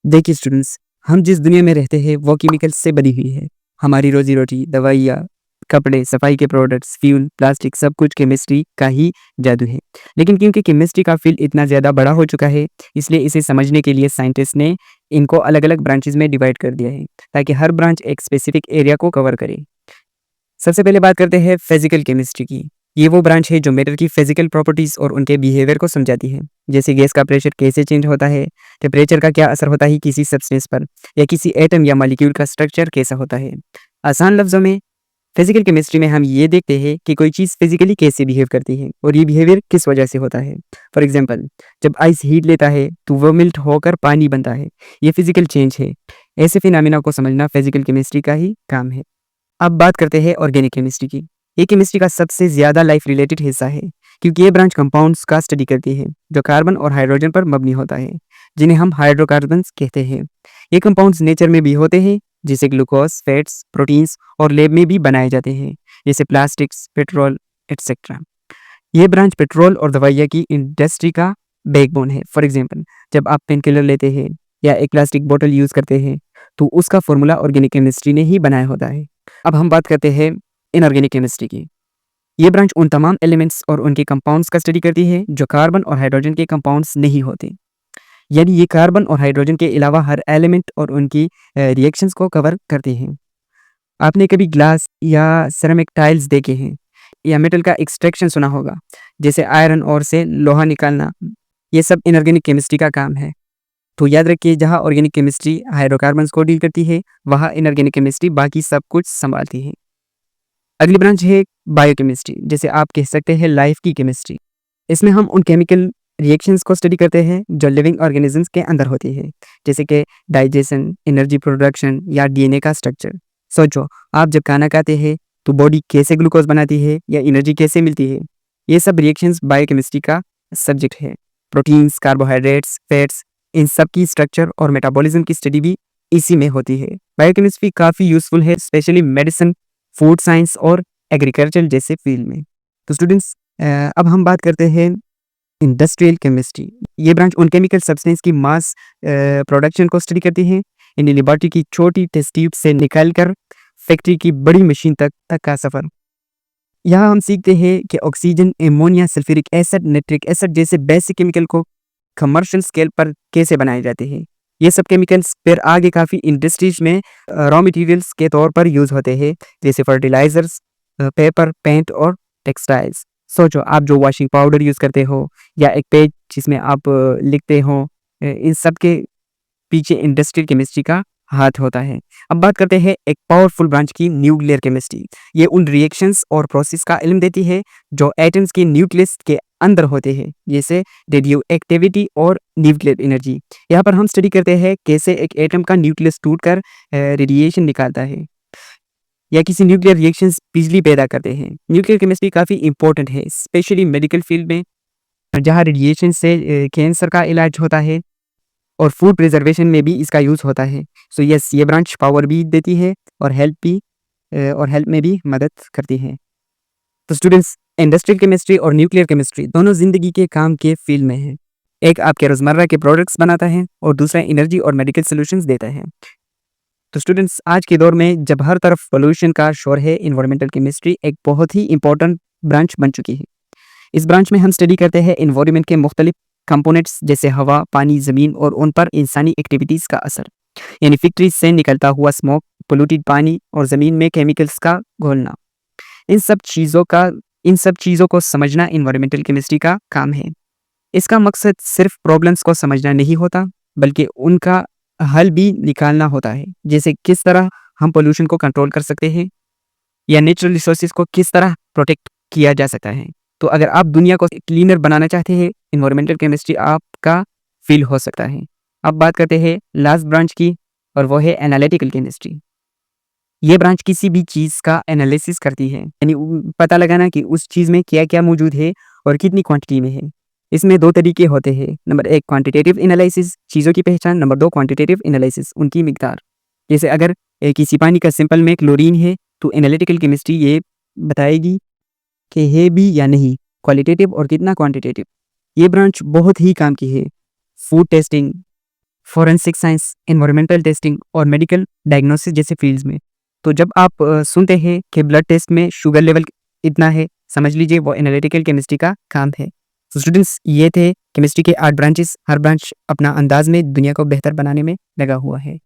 देखिए स्टूडेंट्स, हम जिस दुनिया में रहते हैं वो केमिकल्स से बनी हुई है। हमारी रोजी-रोटी, दवाइयाँ, कपड़े, सफाई के प्रोडक्ट्स, फ्यूल, प्लास्टिक सब कुछ केमिस्ट्री का ही जादू है। लेकिन क्योंकि केमिस्ट्री का फील्ड इतना ज़्यादा बड़ा हो चुका है, इसलिए इसे समझने के लिए साइंटिस्ट ने इनको अलग-अलग ब्रांचेज़ में डिवाइड कर दिया है, ताकि हर ब्रांच एक स्पेसिफिक एरिया को कवर करे। सबसे पहले बात करते हैं फिजिकल केमिस्ट्री की। ये वो ब्रांच है जो मैटर की फिजिकल प्रॉपर्टीज और उनके बिहेवियर को समझाती है। जैसे गैस का प्रेशर कैसे चेंज होता है, टेम्परेचर का क्या असर होता है किसी सब्सटेंस पर, या किसी एटम या मॉलिक्यूल का स्ट्रक्चर कैसा होता है। आसान लफ्जों में फिजिकल केमिस्ट्री में हम ये देखते हैं कि कोई चीज़ फिजिकली कैसे बिहेव करती है और ये बिहेवियर किस वजह से होता है। फॉर एग्जाम्पल, जब आइस हीट लेता है तो वो मिल्ट होकर पानी बनता है। ये फिजिकल चेंज है। ऐसे फिनोमेना को समझना फिजिकल केमिस्ट्री का ही काम है। अब बात करते हैं ऑर्गेनिक केमिस्ट्री की। ये केमिस्ट्री का सबसे ज़्यादा लाइफ रिलेटेड हिस्सा है, क्योंकि ये ब्रांच कंपाउंड्स का स्टडी करती है जो कार्बन और हाइड्रोजन पर मबनी होता है, जिन्हें हम हाइड्रोकार्बन्स कहते हैं। ये कंपाउंड्स नेचर में भी होते हैं, जैसे ग्लूकोज, फैट्स, प्रोटीन्स, और लैब में भी बनाए जाते हैं, जैसे प्लास्टिक्स, पेट्रोल एटसेट्रा। ये ब्रांच पेट्रोल और दवाइयाँ की इंडस्ट्री का बैकबोन है। फॉर एग्जाम्पल, जब आप पेन किलर लेते हैं या एक प्लास्टिक बोतल यूज़ करते हैं, तो उसका फॉर्मूला ऑर्गेनिक केमिस्ट्री ने ही बनाया होता है। अब हम बात करते हैं इनऑर्गेनिक केमिस्ट्री की। ये ब्रांच उन तमाम एलिमेंट्स और उनके कंपाउंड्स का स्टडी करती है जो कार्बन और हाइड्रोजन के कंपाउंड्स नहीं होते। यानी ये कार्बन और हाइड्रोजन के अलावा हर एलिमेंट और उनकी रिएक्शंस को कवर करते हैं। आपने कभी ग्लास या सेरेमिक टाइल्स देखे हैं या मेटल का एक्सट्रैक्शन सुना होगा, जैसे आयरन और से लोहा निकालना। ये सब इनऑर्गेनिक केमिस्ट्री का काम है। तो याद रखिए, जहाँ ऑर्गेनिक केमिस्ट्री हाइड्रोकार्बन्स को डील करती है, वहाँ इनऑर्गेनिक केमिस्ट्री बाकी सब कुछ संभालती है। अगली ब्रांच है बायोकेमिस्ट्री, जिसे आप कह सकते हैं लाइफ की केमिस्ट्री। इसमें हम उन केमिकल रिएक्शंस को स्टडी करते हैं जो लिविंग ऑर्गेनिजम्स के अंदर होती है, जैसे कि डाइजेशन, एनर्जी प्रोडक्शन या डीएनए का स्ट्रक्चर। सोचो, आप जब खाना खाते हैं तो बॉडी कैसे ग्लूकोज बनाती है या एनर्जी कैसे मिलती है। ये सब रिएक्शंस बायोकेमिस्ट्री का सब्जेक्ट है। प्रोटीन्स, कार्बोहाइड्रेट्स, फैट्स, इन सब की स्ट्रक्चर और मेटाबॉलिज्म की स्टडी भी इसी में होती है। बायोकेमिस्ट्री काफ़ी यूजफुल है, स्पेशली मेडिसिन, फूड साइंस और एग्रीकल्चर जैसे फील्ड में। तो स्टूडेंट्स, अब हम बात करते हैं इंडस्ट्रियल केमिस्ट्री। ये ब्रांच उन केमिकल सब्सटेंस की मास प्रोडक्शन को स्टडी करती है। इन्हें लेबोरेटरी की छोटी टेस्ट ट्यूब से निकालकर फैक्ट्री की बड़ी मशीन तक का सफ़र। यहाँ हम सीखते हैं कि oxygen, ammonia, sulphuric acid, nitric acid जैसे बेसिक केमिकल को कमर्शियल स्केल पर कैसे बनाए जाते हैं। ये सब केमिकल्स फिर आगे काफ़ी इंडस्ट्रीज में रॉ मटेरियल्स के तौर पर यूज़ होते हैं, जैसे फर्टिलाइजर्स, पेपर, पेंट और टेक्सटाइल्स। सोचो, आप जो वॉशिंग पाउडर यूज़ करते हो या एक पेज जिसमें आप लिखते हो, इन सब के पीछे इंडस्ट्रियल केमिस्ट्री का हाथ होता है। अब बात करते हैं एक पावरफुल ब्रांच की, न्यूक्लियर केमिस्ट्री। ये उन रिएक्शंस और प्रोसेस का इल्म देती है जो एटम्स के न्यूक्लियस के अंदर होते हैं, जैसे रेडियो एक्टिविटी और न्यूक्लियर एनर्जी। यहाँ पर हम स्टडी करते हैं कैसे एक एटम का न्यूक्लियस टूटकर रेडिएशन निकालता है, या किसी न्यूक्लियर रिएक्शंस बिजली पैदा करते हैं। न्यूक्लियर केमिस्ट्री काफ़ी इंपॉर्टेंट है, स्पेशली मेडिकल फील्ड में, जहाँ रेडिएशन से कैंसर का इलाज होता है और फूड प्रिजर्वेशन में भी इसका यूज़ होता है। सो यस, ये ब्रांच पावर भी देती है और हेल्प में भी मदद करती है। तो स्टूडेंट्स, इंडस्ट्रियल केमिस्ट्री और न्यूक्लियर केमिस्ट्री दोनों ज़िंदगी के काम के फील्ड में है। एक आपके रोज़मर्रा के प्रोडक्ट्स बनाता है और दूसरा एनर्जी और मेडिकल सॉल्यूशंस देता है। तो स्टूडेंट्स, आज के दौर में जब हर तरफ पोल्यूशन का शोर है, एनवायरमेंटल केमिस्ट्री एक बहुत ही इंपॉर्टेंट ब्रांच बन चुकी है। इस ब्रांच में हम स्टडी करते हैं एनवायरमेंट के मुख्तलिफ कंपोनेंट्स, जैसे हवा, पानी, ज़मीन और उन पर इंसानी एक्टिविटीज़ का असर। यानी फैक्ट्रीज से निकलता हुआ स्मोक, पोल्यूटेड पानी और ज़मीन में केमिकल्स का घोलना। इन सब चीज़ों को समझना एनवायरमेंटल केमिस्ट्री का काम है। इसका मकसद सिर्फ प्रॉब्लम्स को समझना नहीं होता, बल्कि उनका हल भी निकालना होता है, जैसे किस तरह हम पोल्यूशन को कंट्रोल कर सकते हैं या नेचुरल रिसोर्सेज को किस तरह प्रोटेक्ट किया जा सकता है। तो अगर आप दुनिया को क्लीनर बनाना चाहते हैं, एनवायरमेंटल केमिस्ट्री आपका फील्ड हो सकता है। अब बात करते हैं लास्ट ब्रांच की, और वो है एनालिटिकल केमिस्ट्री। ये ब्रांच किसी भी चीज़ का एनालिसिस करती है, यानी पता लगाना कि उस चीज़ में क्या-क्या मौजूद है और कितनी क्वांटिटी में है। इसमें 2 तरीके होते हैं। नंबर 1 क्वांटिटेटिव एनालिसिस, चीज़ों की पहचान। नंबर 2 क्वांटिटेटिव एनालिसिस, उनकी मिकदार। जैसे अगर किसी पानी का सैंपल में क्लोरीन है, तो एनालिटिकल केमिस्ट्री ये बताएगी कि है भी या नहीं, क्वालिटेटिव और कितना क्वांटिटेटिव। ये ब्रांच बहुत ही काम की है। Food testing, forensic science, environmental testing और मेडिकल डायग्नोसिस जैसे फील्ड्स में। तो जब आप सुनते हैं कि ब्लड टेस्ट में शुगर लेवल इतना है, समझ लीजिए वो एनालिटिकल केमिस्ट्री का काम है। तो स्टूडेंट्स, ये थे केमिस्ट्री के 8 ब्रांचेस। हर ब्रांच अपना अंदाज में दुनिया को बेहतर बनाने में लगा हुआ है।